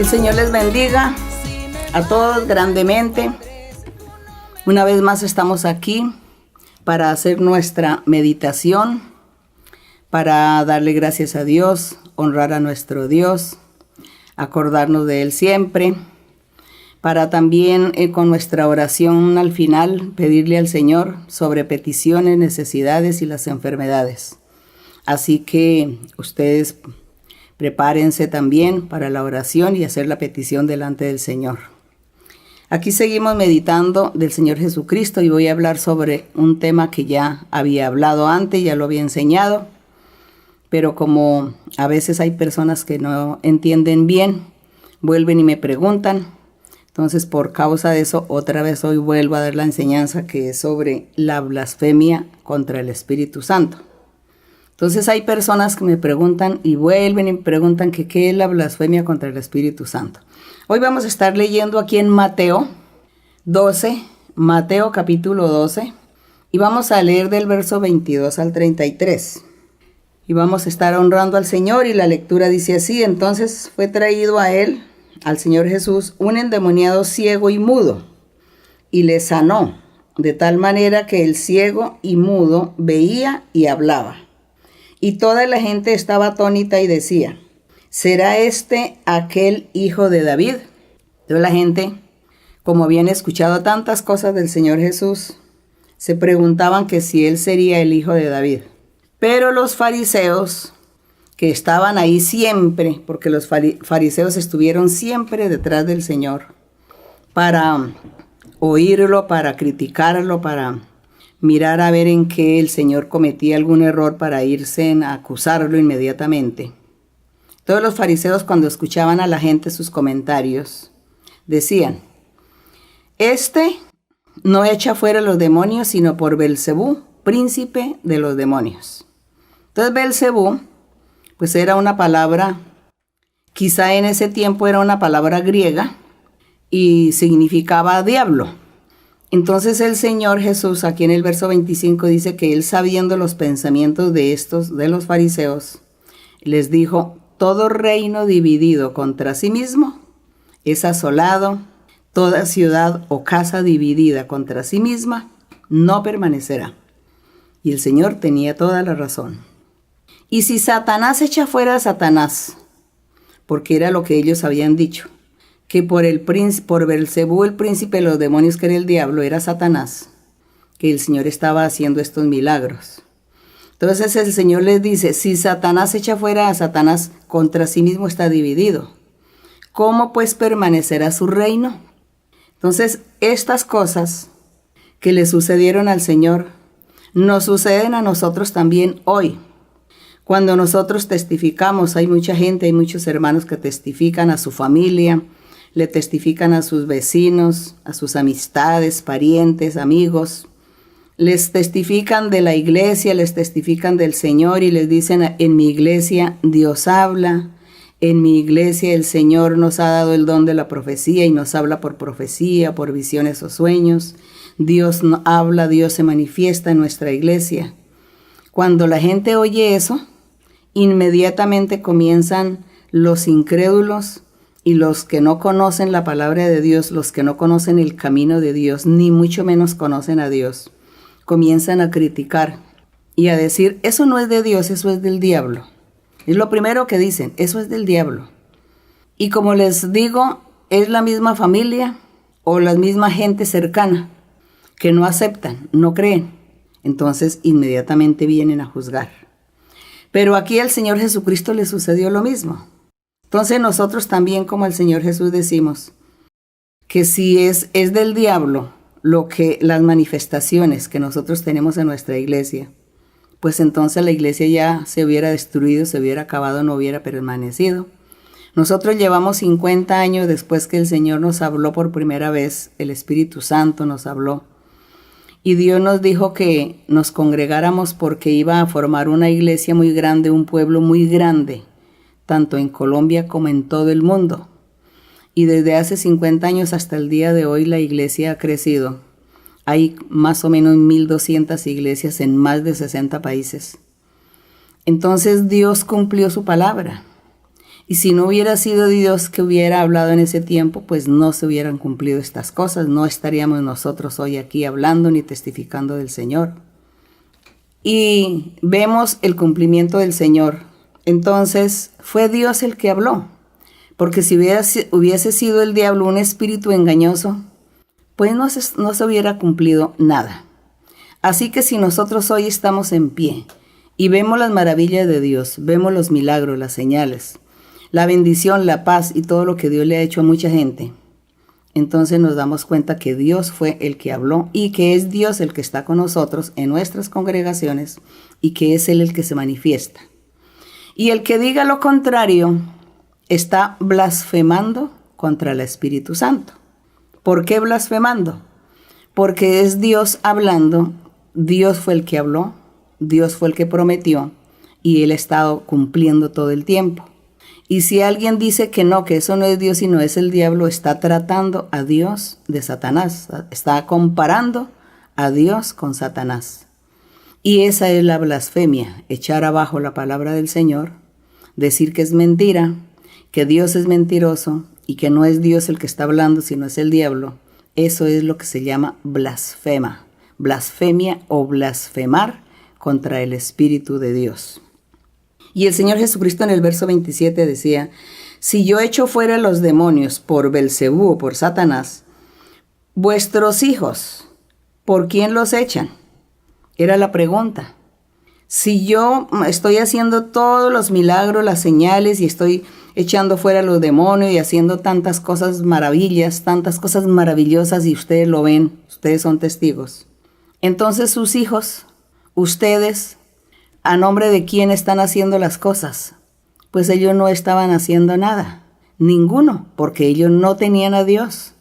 Señor les bendiga a todos grandemente. Una vez más estamos aquí para hacer nuestra meditación, para darle gracias a Dios, honrar a nuestro Dios, acordarnos de Él siempre, para también con nuestra oración al final pedirle al Señor sobre peticiones, necesidades y las enfermedades. Así que ustedes prepárense también para la oración y hacer la petición delante del Señor. Aquí seguimos meditando del Señor Jesucristo y voy a hablar sobre un tema que ya había hablado antes, ya lo había enseñado, pero como a veces hay personas que no entienden bien, vuelven y me preguntan. Entonces, por causa de eso, otra vez hoy vuelvo a dar la enseñanza que es sobre la blasfemia contra el Espíritu Santo. Entonces, hay personas que me preguntan y vuelven y me preguntan que qué es la blasfemia contra el Espíritu Santo. Hoy vamos a estar leyendo aquí en Mateo 12, Mateo capítulo 12, y vamos a leer del verso 22 al 33. Y vamos a estar honrando al Señor y la lectura dice así: entonces fue traído a él, al Señor Jesús, un endemoniado ciego y mudo, y le sanó, de tal manera que el ciego y mudo veía y hablaba. Y toda la gente estaba atónita y decía: ¿será este aquel hijo de David? Toda la gente, como habían escuchado tantas cosas del Señor Jesús, se preguntaban que si él sería el hijo de David. Pero los fariseos, que estaban ahí siempre, porque los fariseos estuvieron siempre detrás del Señor, para oírlo, para criticarlo, para mirar a ver en qué el Señor cometía algún error para irse a acusarlo inmediatamente. Todos los fariseos, cuando escuchaban a la gente sus comentarios, decían: este no echa fuera los demonios, sino por Belcebú, príncipe de los demonios. Entonces Belcebú, pues era una palabra, quizá en ese tiempo era una palabra griega y significaba diablo. Entonces el Señor Jesús, aquí en el verso 25, dice que él, sabiendo los pensamientos de los fariseos, les dijo: todo reino dividido contra sí mismo es asolado, toda ciudad o casa dividida contra sí misma no permanecerá. Y el Señor tenía toda la razón. Y si Satanás echa fuera a Satanás, porque era lo que ellos habían dicho, que por Belcebú, el príncipe de los demonios, que era el diablo, era Satanás, que el Señor estaba haciendo estos milagros. Entonces el Señor les dice: si Satanás echa fuera a Satanás, contra sí mismo está dividido. ¿Cómo pues permanecerá su reino? Entonces estas cosas que le sucedieron al Señor nos suceden a nosotros también hoy. Cuando nosotros testificamos, hay mucha gente, hay muchos hermanos que testifican a su familia, le testifican a sus vecinos, a sus amistades, parientes, amigos. Les testifican de la iglesia, les testifican del Señor y les dicen: en mi iglesia Dios habla, en mi iglesia el Señor nos ha dado el don de la profecía y nos habla por profecía, por visiones o sueños. Dios habla, Dios se manifiesta en nuestra iglesia. Cuando la gente oye eso, inmediatamente comienzan los incrédulos y los que no conocen la palabra de Dios, los que no conocen el camino de Dios, ni mucho menos conocen a Dios, comienzan a criticar y a decir: eso no es de Dios, eso es del diablo. Es lo primero que dicen: eso es del diablo. Y como les digo, es la misma familia o la misma gente cercana que no aceptan, no creen. Entonces inmediatamente vienen a juzgar. Pero aquí al Señor Jesucristo le sucedió lo mismo. Entonces nosotros también, como el Señor Jesús, decimos que si es del diablo las manifestaciones que nosotros tenemos en nuestra iglesia, pues entonces la iglesia ya se hubiera destruido, se hubiera acabado, no hubiera permanecido. Nosotros llevamos 50 años después que el Señor nos habló por primera vez, el Espíritu Santo nos habló. Y Dios nos dijo que nos congregáramos porque iba a formar una iglesia muy grande, un pueblo muy grande, tanto en Colombia como en todo el mundo. Y desde hace 50 años hasta el día de hoy la iglesia ha crecido. Hay más o menos 1,200 iglesias en más de 60 países. Entonces Dios cumplió su palabra. Y si no hubiera sido Dios que hubiera hablado en ese tiempo, pues no se hubieran cumplido estas cosas. No estaríamos nosotros hoy aquí hablando ni testificando del Señor. Y vemos el cumplimiento del Señor. Entonces fue Dios el que habló. Porque si hubiese sido el diablo un espíritu engañoso, pues no se hubiera cumplido nada. Así que si nosotros hoy estamos en pie y vemos las maravillas de Dios, vemos los milagros, las señales, la bendición, la paz y todo lo que Dios le ha hecho a mucha gente, entonces nos damos cuenta que Dios fue el que habló y que es Dios el que está con nosotros en nuestras congregaciones y que es Él el que se manifiesta. Y el que diga lo contrario está blasfemando contra el Espíritu Santo. ¿Por qué blasfemando? Porque es Dios hablando, Dios fue el que habló, Dios fue el que prometió y Él ha estado cumpliendo todo el tiempo. Y si alguien dice que no, que eso no es Dios sino es el diablo, está tratando a Dios de Satanás, está comparando a Dios con Satanás. Y esa es la blasfemia, echar abajo la palabra del Señor, decir que es mentira, que Dios es mentiroso y que no es Dios el que está hablando sino es el diablo. Eso es lo que se llama blasfemia o blasfemar contra el Espíritu de Dios. Y el Señor Jesucristo en el verso 27 decía, si yo echo fuera los demonios por Belcebú o por Satanás, vuestros hijos, ¿por quién los echan? Era la pregunta. Si yo estoy haciendo todos los milagros, las señales y estoy echando fuera los demonios y haciendo tantas cosas maravillas, tantas cosas maravillosas y ustedes lo ven, ustedes son testigos. Entonces sus hijos, ustedes, ¿a nombre de quién están haciendo las cosas? Pues ellos no estaban haciendo nada, ninguno, porque ellos no tenían a Dios.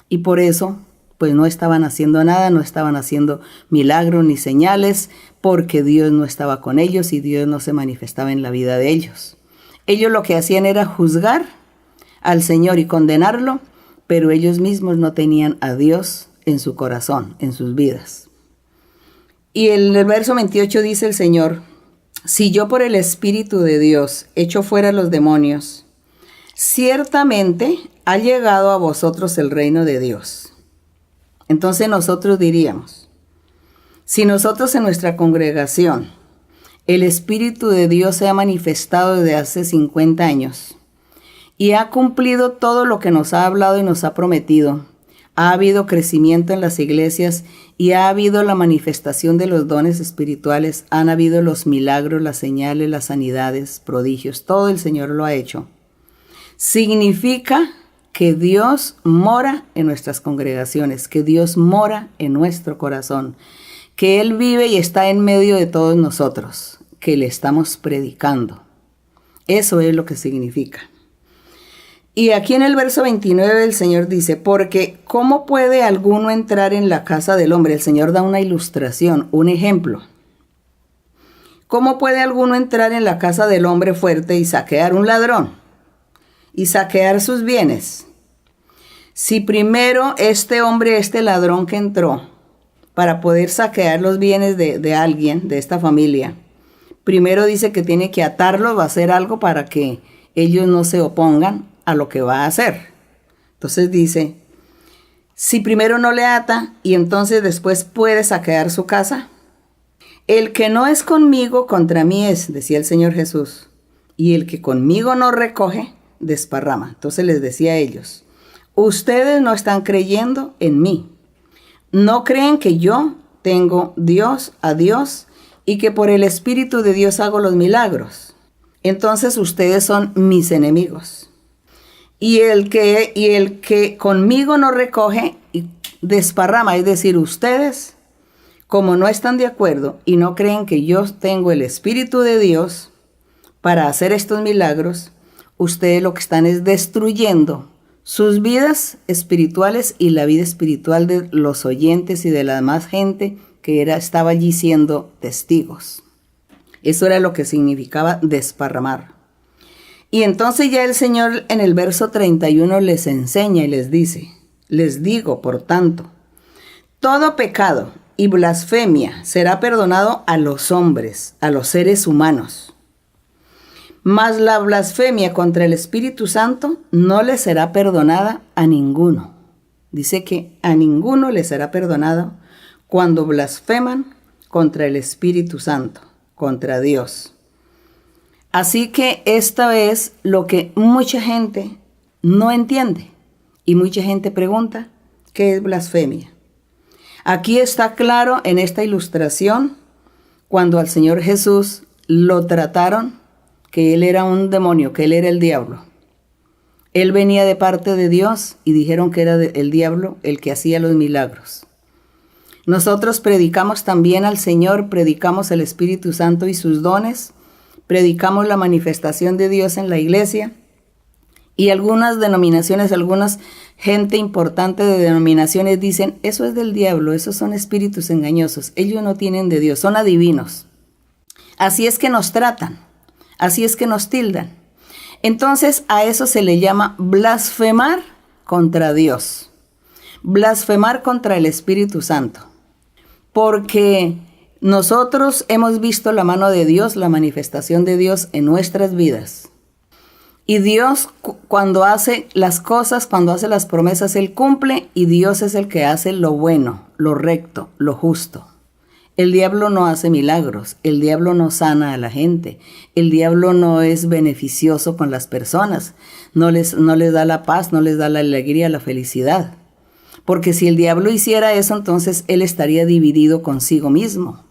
Y por eso, pues no estaban haciendo nada, no estaban haciendo milagros ni señales, porque Dios no estaba con ellos y Dios no se manifestaba en la vida de ellos. Ellos lo que hacían era juzgar al Señor y condenarlo, pero ellos mismos no tenían a Dios en su corazón, en sus vidas. Y en el verso 28 dice el Señor, si yo por el Espíritu de Dios echo fuera los demonios, ciertamente ha llegado a vosotros el reino de Dios. Entonces nosotros diríamos, si nosotros en nuestra congregación el Espíritu de Dios se ha manifestado desde hace 50 años y ha cumplido todo lo que nos ha hablado y nos ha prometido, ha habido crecimiento en las iglesias y ha habido la manifestación de los dones espirituales, han habido los milagros, las señales, las sanidades, prodigios, todo el Señor lo ha hecho. Significa que Dios mora en nuestras congregaciones, que Dios mora en nuestro corazón, que Él vive y está en medio de todos nosotros, que le estamos predicando. Eso es lo que significa. Y aquí en el verso 29 el Señor dice, porque ¿cómo puede alguno entrar en la casa del hombre? El Señor da una ilustración, un ejemplo. ¿Cómo puede alguno entrar en la casa del hombre fuerte y saquear un ladrón? Y saquear sus bienes. Si primero este ladrón que entró para poder saquear los bienes de alguien, de esta familia, primero dice que tiene que atarlos, va a hacer algo para que ellos no se opongan a lo que va a hacer. Entonces dice, si primero no le ata y entonces después puede saquear su casa, el que no es conmigo contra mí es, decía el Señor Jesús, y el que conmigo no recoge, desparrama. Entonces les decía a ellos, ustedes no están creyendo en mí, no creen que yo tengo a Dios y que por el Espíritu de Dios hago los milagros. Entonces ustedes son mis enemigos. Y el que conmigo no recoge y desparrama, es decir, ustedes, como no están de acuerdo y no creen que yo tengo el Espíritu de Dios para hacer estos milagros, ustedes lo que están es destruyendo sus vidas espirituales y la vida espiritual de los oyentes y de la demás gente que estaba allí siendo testigos. Eso era lo que significaba desparramar. Y entonces ya el Señor en el verso 31 les enseña y les dice, les digo, por tanto, todo pecado y blasfemia será perdonado a los hombres, a los seres humanos. Mas la blasfemia contra el Espíritu Santo no le será perdonada a ninguno. Dice que a ninguno le será perdonado cuando blasfeman contra el Espíritu Santo, contra Dios. Así que esto es lo que mucha gente no entiende y mucha gente pregunta, ¿qué es blasfemia? Aquí está claro en esta ilustración cuando al Señor Jesús lo trataron que él era un demonio, que él era el diablo. Él venía de parte de Dios y dijeron que era el diablo el que hacía los milagros. Nosotros predicamos también al Señor, predicamos el Espíritu Santo y sus dones, predicamos la manifestación de Dios en la iglesia y algunas denominaciones, algunas gente importante de denominaciones dicen, eso es del diablo, esos son espíritus engañosos, ellos no tienen de Dios, son adivinos. Así es que nos tratan, así es que nos tildan. Entonces a eso se le llama blasfemar contra Dios, blasfemar contra el Espíritu Santo, porque nosotros hemos visto la mano de Dios, la manifestación de Dios en nuestras vidas. Y Dios cuando hace las cosas, cuando hace las promesas, Él cumple y Dios es el que hace lo bueno, lo recto, lo justo. El diablo no hace milagros, el diablo no sana a la gente, el diablo no es beneficioso con las personas, no les da la paz, no les da la alegría, la felicidad. Porque si el diablo hiciera eso, entonces él estaría dividido consigo mismo.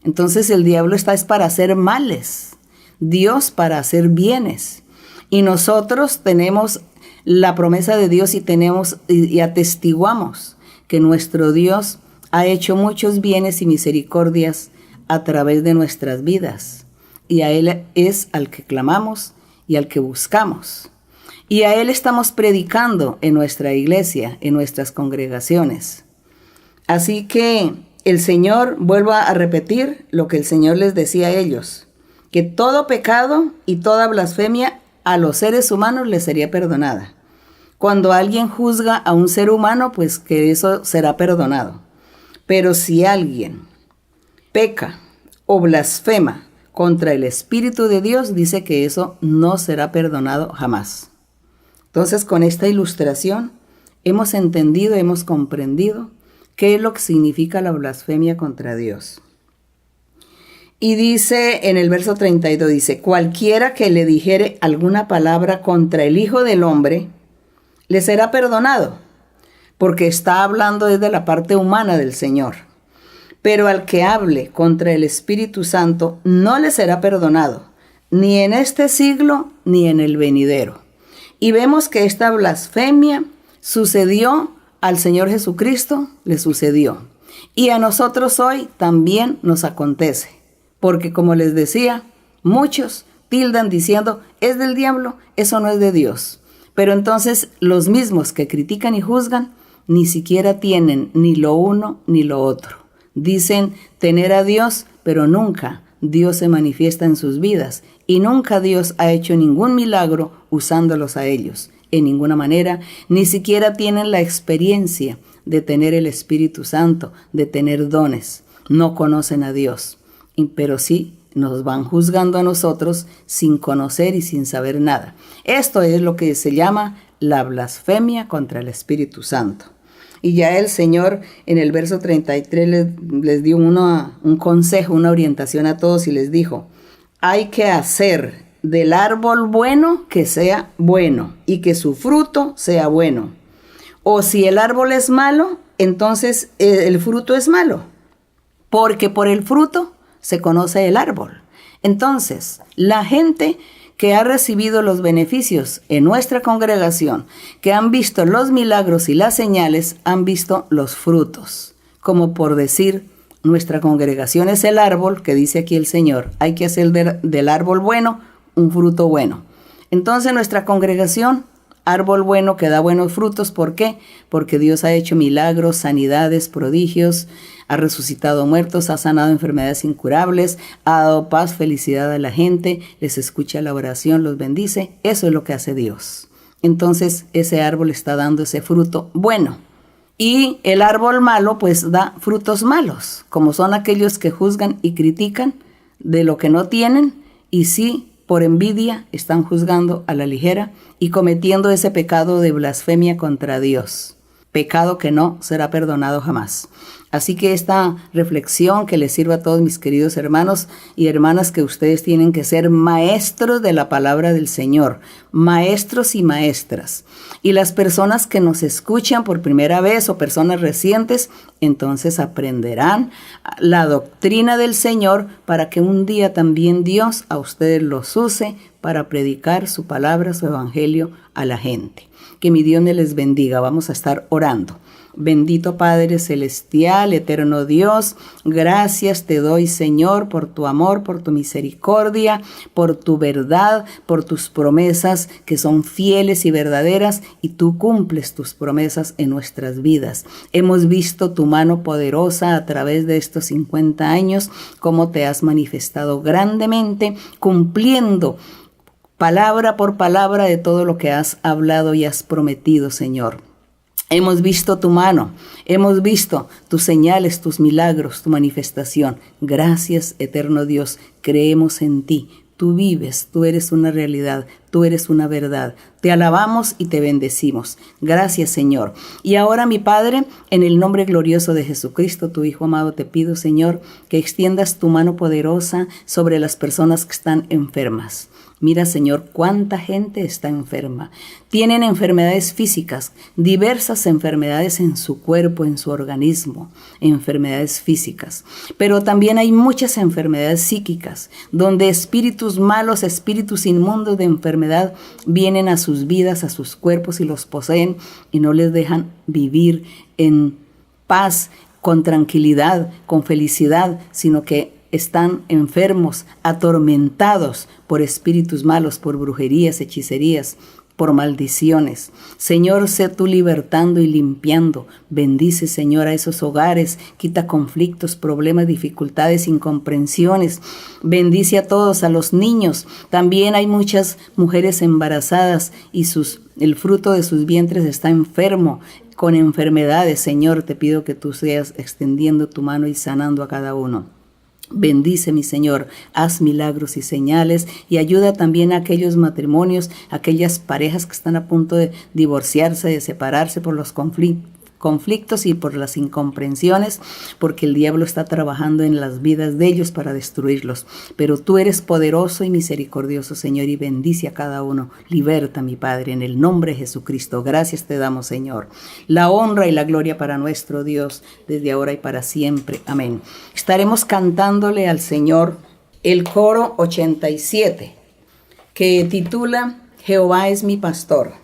Entonces el diablo es para hacer males, Dios para hacer bienes. Y nosotros tenemos la promesa de Dios y atestiguamos que nuestro Dios ha hecho muchos bienes y misericordias a través de nuestras vidas. Y a Él es al que clamamos y al que buscamos. Y a Él estamos predicando en nuestra iglesia, en nuestras congregaciones. Así que el Señor, vuelvo a repetir lo que el Señor les decía a ellos, que todo pecado y toda blasfemia a los seres humanos les sería perdonada. Cuando alguien juzga a un ser humano, pues que eso será perdonado. Pero si alguien peca o blasfema contra el Espíritu de Dios, dice que eso no será perdonado jamás. Entonces, con esta ilustración hemos entendido, hemos comprendido qué es lo que significa la blasfemia contra Dios. Y dice en el verso 32, dice, cualquiera que le dijere alguna palabra contra el Hijo del Hombre, le será perdonado, porque está hablando desde la parte humana del Señor. Pero al que hable contra el Espíritu Santo no le será perdonado, ni en este siglo ni en el venidero. Y vemos que esta blasfemia sucedió al Señor Jesucristo, le sucedió. Y a nosotros hoy también nos acontece. Porque como les decía, muchos tildan diciendo, es del diablo, eso no es de Dios. Pero entonces los mismos que critican y juzgan, ni siquiera tienen ni lo uno ni lo otro. Dicen tener a Dios, pero nunca Dios se manifiesta en sus vidas y nunca Dios ha hecho ningún milagro usándolos a ellos. En ninguna manera, ni siquiera tienen la experiencia de tener el Espíritu Santo, de tener dones. No conocen a Dios, pero sí nos van juzgando a nosotros sin conocer y sin saber nada. Esto es lo que se llama la blasfemia contra el Espíritu Santo. Y ya el Señor en el verso 33 les dio un consejo, una orientación a todos y les dijo, hay que hacer del árbol bueno que sea bueno y que su fruto sea bueno. O si el árbol es malo, entonces el fruto es malo, porque por el fruto se conoce el árbol. Entonces, la gente que ha recibido los beneficios en nuestra congregación, que han visto los milagros y las señales, han visto los frutos. Como por decir, nuestra congregación es el árbol, que dice aquí el Señor, hay que hacer del árbol bueno un fruto bueno. Entonces nuestra congregación, árbol bueno que da buenos frutos, ¿por qué? Porque Dios ha hecho milagros, sanidades, prodigios, ha resucitado muertos, ha sanado enfermedades incurables, ha dado paz, felicidad a la gente, les escucha la oración, los bendice. Eso es lo que hace Dios. Entonces ese árbol está dando ese fruto bueno. Y el árbol malo pues da frutos malos, como son aquellos que juzgan y critican de lo que no tienen y sí por envidia están juzgando a la ligera y cometiendo ese pecado de blasfemia contra Dios. Pecado que no será perdonado jamás. Así que esta reflexión que les sirva a todos mis queridos hermanos y hermanas, que ustedes tienen que ser maestros de la palabra del Señor, maestros y maestras. Y las personas que nos escuchan por primera vez o personas recientes, entonces aprenderán la doctrina del Señor para que un día también Dios a ustedes los use para predicar su palabra, su evangelio a la gente. Que mi Dios me les bendiga. Vamos a estar orando. Bendito Padre Celestial, eterno Dios, gracias te doy, Señor, por tu amor, por tu misericordia, por tu verdad, por tus promesas que son fieles y verdaderas, y tú cumples tus promesas en nuestras vidas. Hemos visto tu mano poderosa a través de estos 50 años, cómo te has manifestado grandemente, cumpliendo palabra por palabra de todo lo que has hablado y has prometido, Señor. Hemos visto tu mano, hemos visto tus señales, tus milagros, tu manifestación. Gracias, eterno Dios, creemos en ti. Tú vives, tú eres una realidad, tú eres una verdad. Te alabamos y te bendecimos. Gracias, Señor. Y ahora, mi Padre, en el nombre glorioso de Jesucristo, tu Hijo amado, te pido, Señor, que extiendas tu mano poderosa sobre las personas que están enfermas. Mira, Señor, cuánta gente está enferma. Tienen enfermedades físicas, diversas enfermedades en su cuerpo, en su organismo, enfermedades físicas. Pero también hay muchas enfermedades psíquicas, donde espíritus malos, espíritus inmundos de enfermedad vienen a sus vidas, a sus cuerpos y los poseen y no les dejan vivir en paz, con tranquilidad, con felicidad, sino que están enfermos, atormentados por espíritus malos, por brujerías, hechicerías, por maldiciones. Señor, sé tú libertando y limpiando. Bendice, Señor, a esos hogares. Quita conflictos, problemas, dificultades, incomprensiones. Bendice a todos, a los niños. También hay muchas mujeres embarazadas y el fruto de sus vientres está enfermo, con enfermedades. Señor, te pido que tú seas extendiendo tu mano y sanando a cada uno. Bendice, mi Señor, haz milagros y señales y ayuda también a aquellos matrimonios, aquellas parejas que están a punto de divorciarse, de separarse por los conflictos y por las incomprensiones, porque el diablo está trabajando en las vidas de ellos para destruirlos. Pero tú eres poderoso y misericordioso, Señor, y bendice a cada uno. Liberta, mi Padre, en el nombre de Jesucristo. Gracias te damos, Señor. La honra y la gloria para nuestro Dios, desde ahora y para siempre. Amén. Estaremos cantándole al Señor el coro 87, que titula Jehová es mi pastor.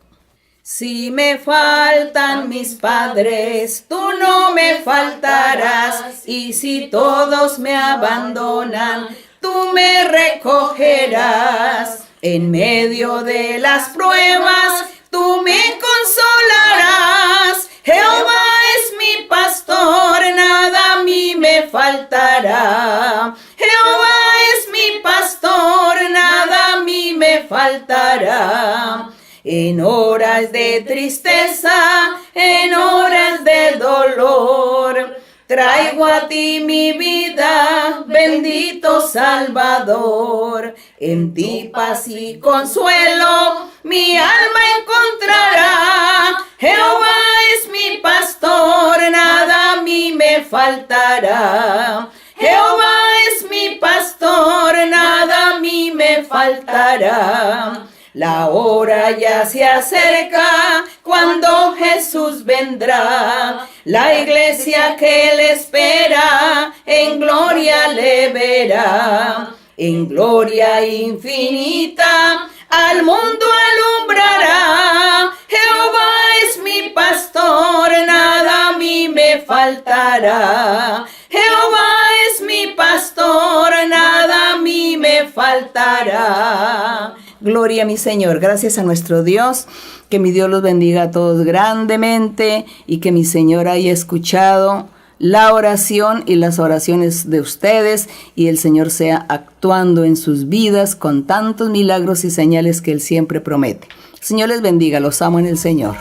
Si me faltan mis padres, tú no me faltarás, y si todos me abandonan, tú me recogerás. En medio de las pruebas, tú me consolarás. Jehová es mi pastor, nada a mí me faltará. Jehová es mi pastor, nada a mí me faltará. En horas de tristeza, en horas de dolor, traigo a ti mi vida, bendito Salvador. En ti paz y consuelo, mi alma encontrará. Jehová es mi pastor, nada a mí me faltará. Jehová es mi pastor, nada a mí me faltará. La hora ya se acerca cuando Jesús vendrá. La iglesia que le espera en gloria le verá. En gloria infinita al mundo alumbrará. Jehová es mi pastor, nada a mí me faltará. Jehová es mi pastor, nada a mí me faltará. Gloria a mi Señor, gracias a nuestro Dios, que mi Dios los bendiga a todos grandemente y que mi Señor haya escuchado la oración y las oraciones de ustedes y el Señor sea actuando en sus vidas con tantos milagros y señales que Él siempre promete. El Señor les bendiga, los amo en el Señor.